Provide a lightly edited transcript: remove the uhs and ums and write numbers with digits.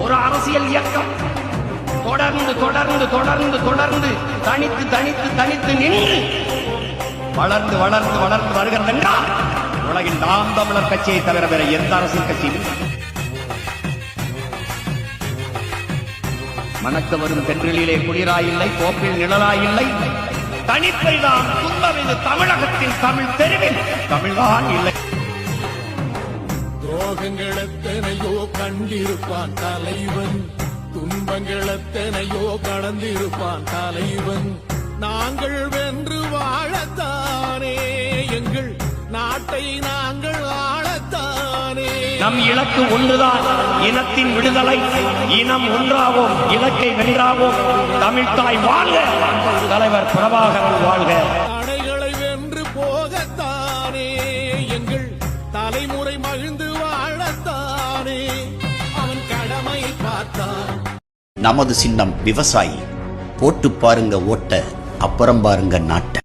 ஒரு அரசியல் இயக்கம் தொடர்ந்து தொடர்ந்து தொடர்ந்து தொடர்ந்து தனித்து தனித்து தனித்து நின்று வளர்ந்து வளர்ந்து வளர்ந்து வருகிறது என்றால் உலகில் நாம் தமிழர் கட்சியை தவிர வேற எந்த அரசியல் கட்சியும் மணக்க வரும் தென்றலிலே குளிராயில்லை, கோப்பில் நிழலாயில்லை, தனிப்பைதான் துன்பம். இது தமிழகத்தின் தமிழ் தெருவில் தமிழ்தான் இல்லை. துரோகங்கள் எத்தனையோ கண்டிருப்பான் தலைவன், துன்பங்கள் எத்தனையோ கடந்திருப்பான் தலைவன். நாங்கள் வென்று வாழத்தானே எங்கள் நாட்டை நாங்கள் ஆளத்தானே. நம் இலக்கு ஒன்றுதான், இனத்தின் விடுதலை. இனம் ஒன்றாவோம், இலக்கை வென்றாவோம். தமிழ்தாய் வாழ்க, தலைவர் பிரபாகரன் வாழ்க. தடைகளை வென்று போகத்தானே எங்கள் தலைமுறை மகிழ்ந்து வாழத்தானே அவன் கடமை பார்த்தான். நமது சின்னம் விவசாயி. போட்டு பாருங்க ஓட்ட, அப்புறம் பாருங்க நாட்டை.